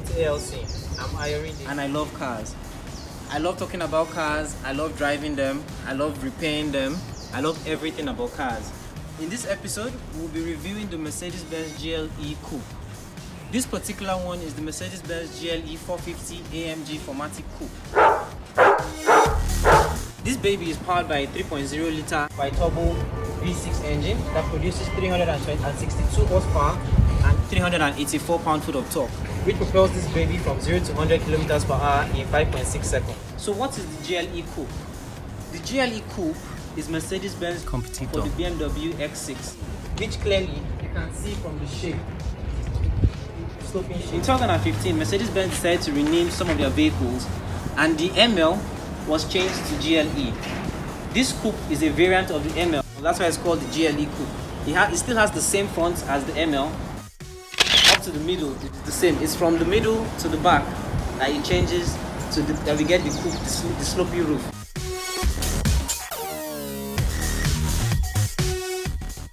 Welcome to ALC. I'm Ayori and I love cars. I love talking about cars, I love driving them, I love repairing them, I love everything about cars. In this episode, we'll be reviewing the Mercedes-Benz GLE Coupe. This particular one is the Mercedes-Benz GLE450 AMG Coupe. This baby is powered by a 3.0 liter bi-turbo V6 engine that produces 362 horsepower and 384 pound-foot of torque, which propels this baby from 0 to 100 km per hour in 5.6 seconds. So what is the GLE Coupe? The GLE Coupe is Mercedes-Benz competitor for the BMW X6, which clearly you can see from the shape. Sloping shape. In 2015, Mercedes-Benz decided to rename some of their vehicles, and the ML was changed to GLE. This coupe is a variant of the ML, that's why it's called the GLE Coupe. It still has the same front as the ML. Up to the middle, it's the same. It's from the middle to the back that it changes to that we get the coupe, the slopy roof.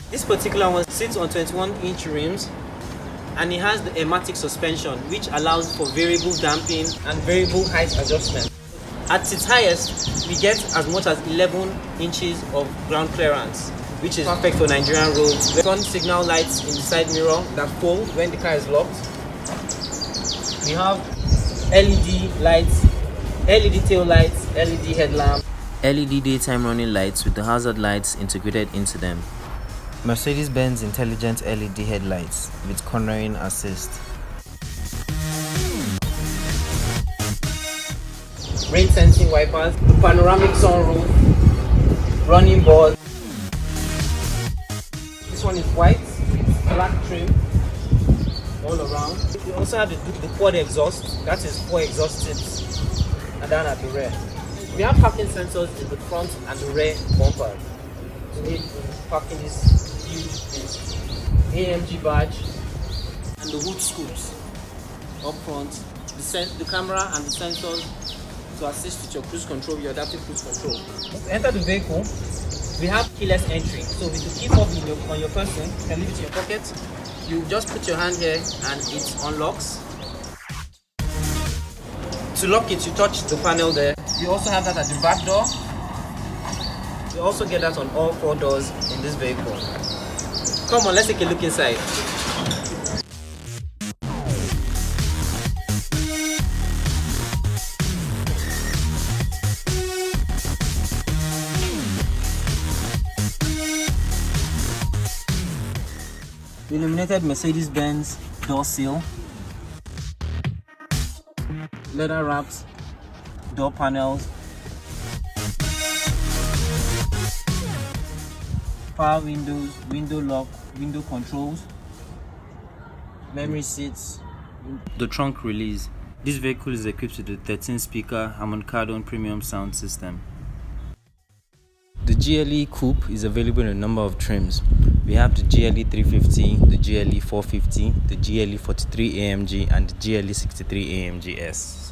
This particular one sits on 21-inch rims, and it has the pneumatic suspension, which allows for variable damping and variable height adjustment. At its highest, we get as much as 11 inches of ground clearance, which is perfect for Nigerian roads. Turn signal lights in the side mirror that fold when the car is locked. We have LED lights, LED tail lights, LED headlamp, LED daytime running lights with the hazard lights integrated into them. Mercedes-Benz intelligent LED headlights with cornering assist. rain sensing wipers, panoramic sunroof, running boards. This one is white, black trim all around. We also have the quad exhaust, that is 4 exhaust tips, and down at the rear. We have parking sensors in the front and the rear bumper to aid in parking this huge AMG badge, and the hood scoops up front, the camera and the sensors to assist with your cruise control, your adaptive cruise control. To enter the vehicle, we have keyless entry. So with the key fob on your person, you can leave it in your pocket. You just put your hand here and it unlocks. To lock it, you touch the panel there. You also have that at the back door. You also get that on all 4 doors in this vehicle. Come on, let's take a look inside. The illuminated Mercedes-Benz door seal, leather wrapped door panels, power windows, window lock, window controls, memory seats. The trunk release. This vehicle is equipped with a 13-speaker Harman Kardon premium sound system. The GLE Coupe is available in a number of trims. We have the GLE350, the GLE450, the GLE43 AMG, and the GLE63 AMG S.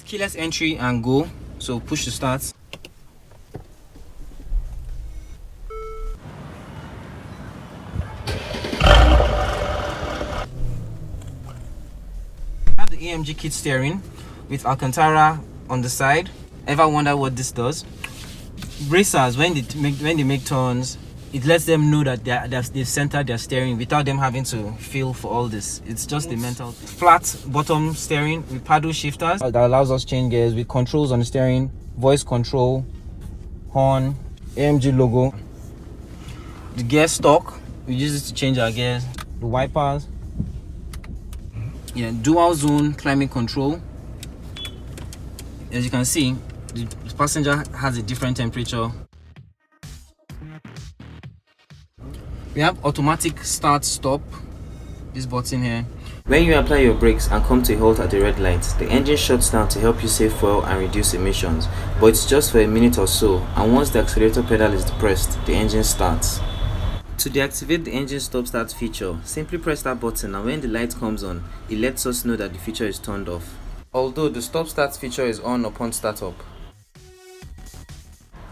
Keyless entry and go, so push to start. Have the AMG kit steering with Alcantara on the side. Ever wonder what this does? Racers, when they make turns, it lets them know that they've centered their steering without them having to feel for all this. It's just a mental thing. Flat bottom steering with paddle shifters that allows us change gears with controls on the steering, voice control, horn, AMG logo. The gear stock, we use it to change our gears. The wipers, dual zone climate control. As you can see, the passenger has a different temperature. We have automatic start stop, this button here. When you apply your brakes and come to a halt at the red light, the engine shuts down to help you save fuel and reduce emissions, but it's just for a minute or so, and once the accelerator pedal is depressed, the engine starts. To deactivate the engine stop-start feature, simply press that button, and when the light comes on, it lets us know that the feature is turned off. Although the stop-start feature is on upon startup.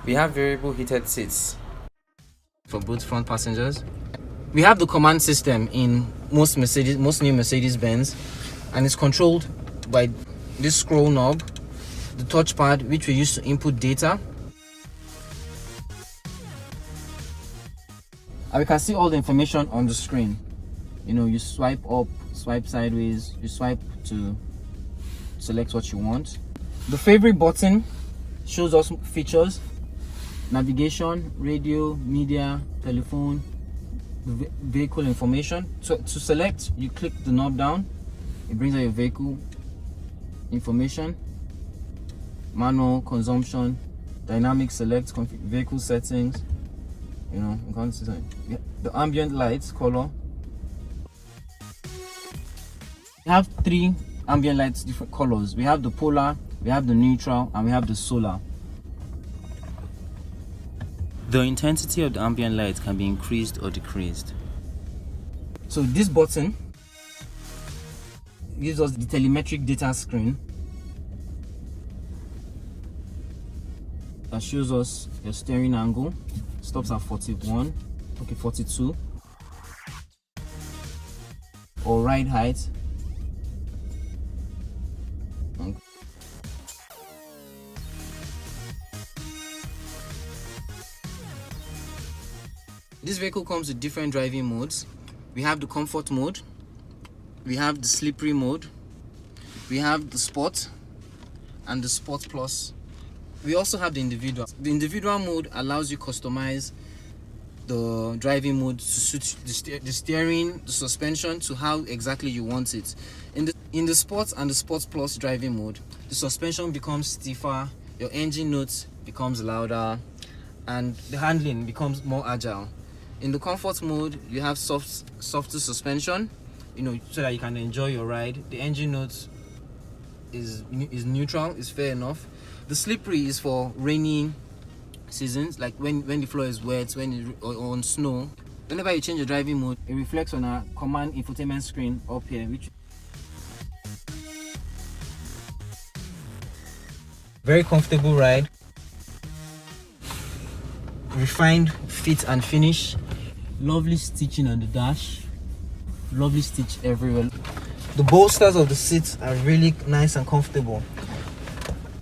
We have variable heated seats for both front passengers. We have the command system in most new Mercedes-Benz, and it's controlled by this scroll knob, the touchpad, which we use to input data. And we can see all the information on the screen. You know, you swipe up, swipe sideways, you swipe to select what you want. The favorite button shows us features: navigation, radio, media, telephone, vehicle information. So to select, you click the knob down, it brings out your vehicle information, manual, consumption, dynamic select, vehicle settings. You know, you can't see the ambient lights color. We have 3 ambient lights, different colors. We have the polar, we have the neutral, and we have the solar. The intensity of the ambient light can be increased or decreased. So this button gives us the telemetric data screen that shows us your steering angle. Stops at 41, okay, 42, or ride height. Okay. This vehicle comes with different driving modes. We have the comfort mode, we have the slippery mode, we have the sport, and the sport plus. We also have the individual. The individual mode allows you to customize the driving mode to suit the steering, the suspension, to how exactly you want it. In the sports and the sports plus driving mode, the suspension becomes stiffer, your engine notes becomes louder, and the handling becomes more agile. In the comfort mode, you have softer suspension, you know, so that you can enjoy your ride. The engine notes is neutral, is fair enough. The slippery is for rainy seasons, like when the floor is wet, or on snow. Whenever you change your driving mode, it reflects on our command infotainment screen up here, which very comfortable ride. Refined fit and finish. Lovely stitching on the dash. Lovely stitch everywhere. The bolsters of the seats are really nice and comfortable.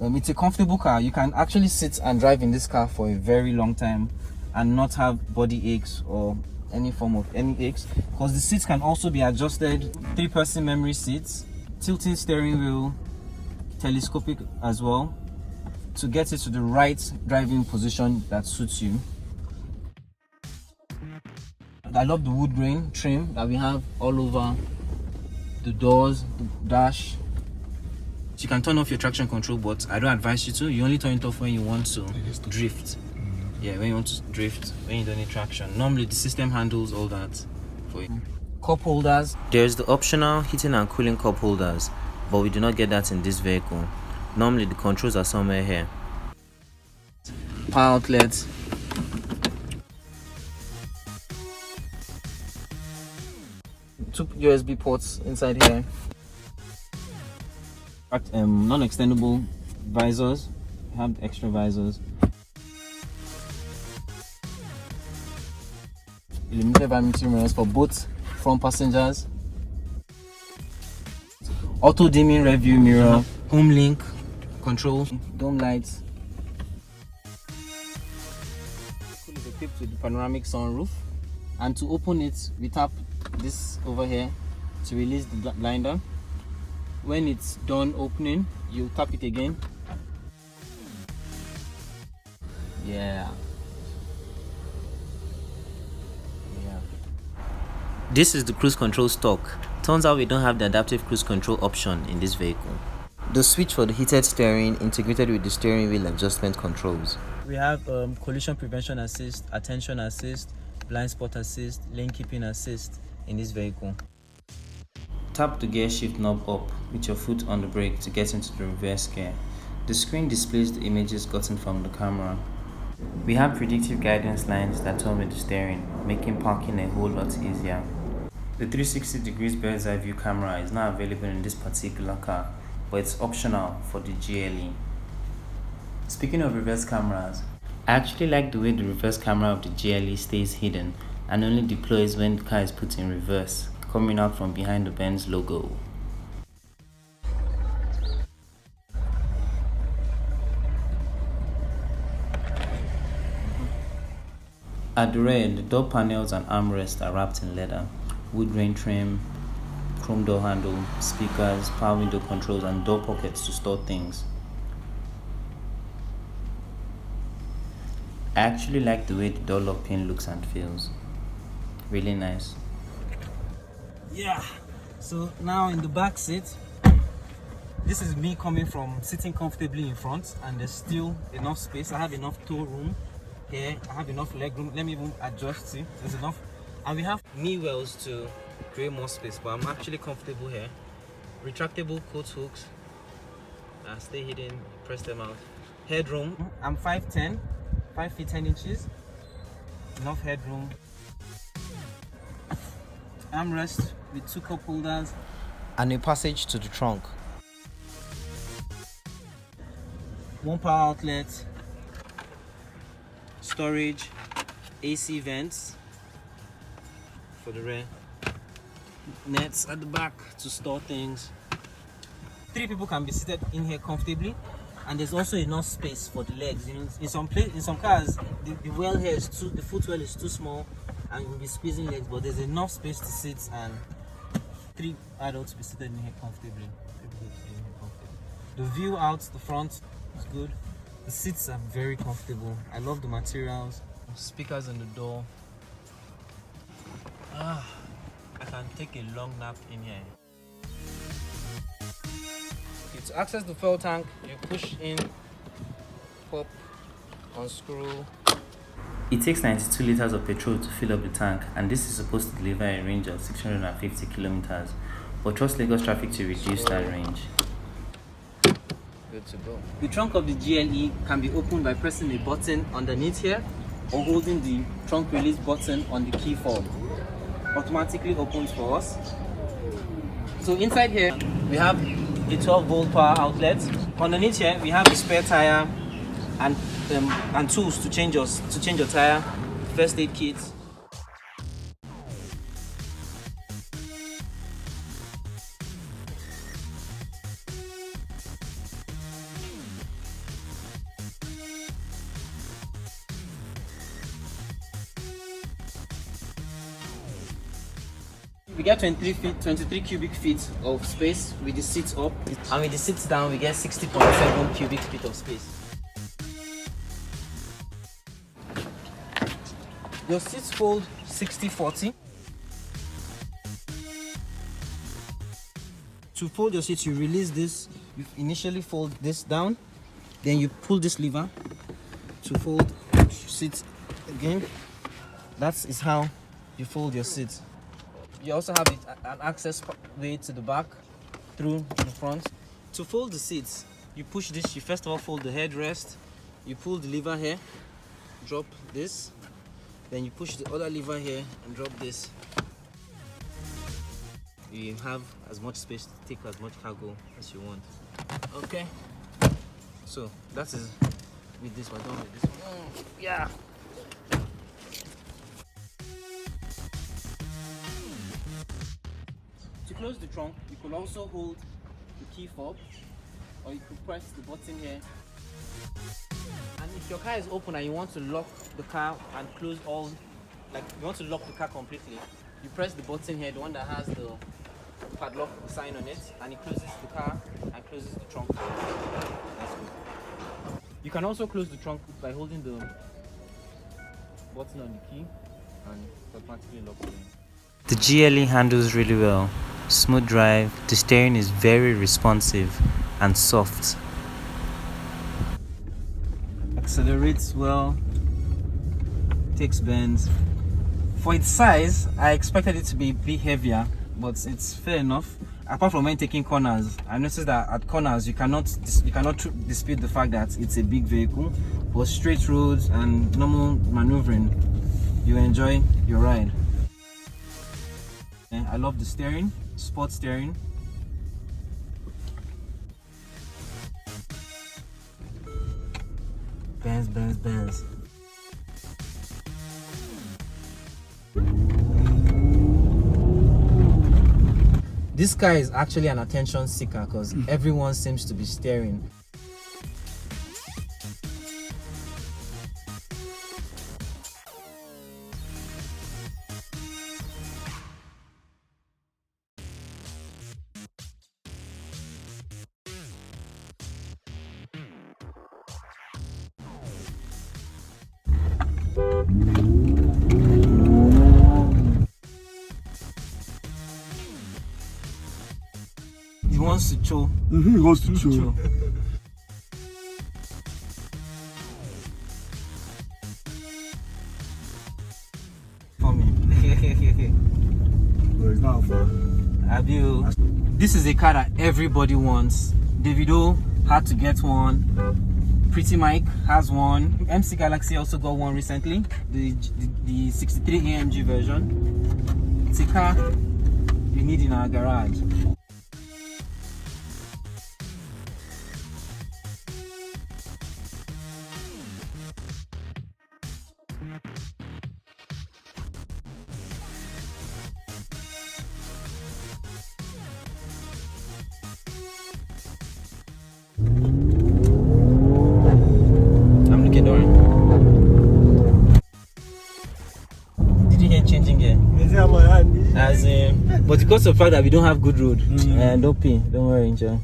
It's a comfortable car. You can actually sit and drive in this car for a very long time and not have body aches or any form of aches, because the seats can also be adjusted. 3-person memory seats, tilting steering wheel, telescopic as well, to get it to the right driving position that suits you. I love the wood grain trim that we have all over the doors, the dash. You can turn off your traction control, but I don't advise you to. You only turn it off when you want to drift. Yeah, when you want to drift, when you don't need traction. Normally the system handles all that for you. Cup holders. There's the optional heating and cooling cup holders, but we do not get that in this vehicle. Normally the controls are somewhere here. Power outlets. 2 USB ports inside here. Non-extendable visors. We have extra visors. Illuminated vanity mirrors for both front passengers. Auto dimming rear view mirror. Home link control. Dome lights. It is equipped with the panoramic sunroof, and to open it, we tap this over here to release the blinder. When it's done opening, you tap it again. Yeah. This is the cruise control stock. Turns out we don't have the adaptive cruise control option in this vehicle. The switch for the heated steering integrated with the steering wheel adjustment controls. We have collision prevention assist, attention assist, blind spot assist, lane keeping assist in this vehicle. Tap the gear shift knob up with your foot on the brake to get into the reverse gear. The screen displays the images gotten from the camera. We have predictive guidance lines that tell me the steering, making parking a whole lot easier. The 360 degrees bird's eye view camera is not available in this particular car, but it's optional for the GLE. Speaking of reverse cameras, I actually like the way the reverse camera of the GLE stays hidden and only deploys when the car is put in reverse, coming out from behind the Benz logo. At the rear, the door panels and armrests are wrapped in leather. Wood grain trim, chrome door handle, speakers, power window controls and door pockets to store things. I actually like the way the door lock pin looks and feels. Really nice. Yeah, so now in the back seat, this is me coming from sitting comfortably in front, and there's still enough space. I have enough toe room here, I have enough leg room. Let me even adjust, see, there's enough. And we have knee wells to create more space, but I'm actually comfortable here. Retractable coat hooks, stay hidden, press them out. Headroom, I'm 5'10", 5 feet 10 inches, enough headroom. Armrest with 2 cup holders and a passage to the trunk. 1 power outlet, storage, AC vents for the rear, nets at the back to store things. 3 people can be seated in here comfortably, and there's also enough space for the legs. You know, in some cars, the well here is the footwell is too small, and you'll be squeezing legs. But there's enough space to sit, and 3 adults be seated in here comfortably. The view out the front is good. The seats are very comfortable. I love the materials. Speakers on the door. I can take a long nap in here. Okay, to access the fuel tank, you push in, pop, unscrew. It takes 92 liters of petrol to fill up the tank, and this is supposed to deliver a range of 650 kilometers, but trust Lagos traffic to reduce that range. Good to go. The trunk of the GLE can be opened by pressing a button underneath here or holding the trunk release button on the key fob. Automatically opens for us. So inside here we have a 12-volt power outlet. Underneath here we have a spare tire and tools to change your tire, first aid kit. We get 23 cubic feet of space with the seats up, and with the seats down we get 60.7 cubic feet of space. Your seats fold 60-40. To fold your seats, you release this. You initially fold this down, then you pull this lever to fold seats again. That is how you fold your seats. You also have an access way to the back through the front. To fold the seats, you push this. You first of all fold the headrest. You pull the lever here, drop this. Then you push the other lever here and drop this. You have as much space to take as much cargo as you want. Okay. So that is with this one. Done with this one. Yeah. To close the trunk, you could also hold the key fob, or you could press the button here. And if your car is open and you want to lock the car and close all, like you want to lock the car completely, you press the button here, the one that has the padlock sign on it, and it closes the car and closes the trunk. That's good. You can also close the trunk by holding the button on the key, and it automatically locks it in. The GLE handles really well. Smooth drive, the steering is very responsive and soft. Accelerates well, takes bends. For its size, I expected it to be a bit heavier, but it's fair enough. Apart from when taking corners, I noticed that at corners you cannot dispute the fact that it's a big vehicle. For straight roads and normal maneuvering, you enjoy your ride. I love the steering, sport steering. Benz. This car is actually an attention seeker because everyone seems to be staring. He wants to chill. He wants to chill. For me. No, it's not fun. Have you? This is a car that everybody wants. Davido had to get one. Pretty Mike has one. MC Galaxy also got one recently. The 63 AMG version. It's a car you need in our garage. I'm looking down. Did you hear changing gear? As in, but because of the fact that we don't have good road, don't pay, don't worry, enjoy.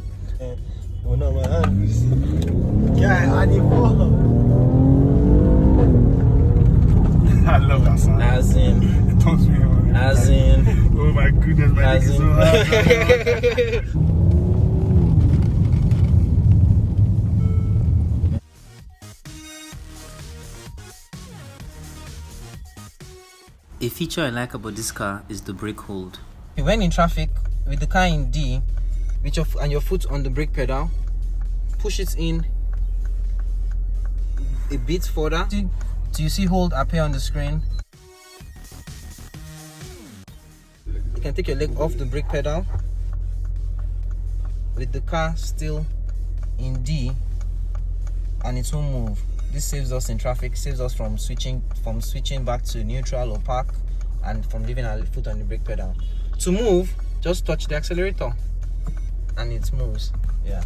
I love that sound. As in, It turns me on. as in, Oh my goodness, my leg as is so hard. A feature I like about this car is the brake hold. when in traffic with the car in D, with your foot on the brake pedal, push it in a bit further. Do you see hold appear on the screen? You can take your leg off the brake pedal with the car still in D, and it won't move. This saves us in traffic, saves us from switching back to neutral or park, and from leaving our foot on the brake pedal. To move, just touch the accelerator and it moves. Yeah.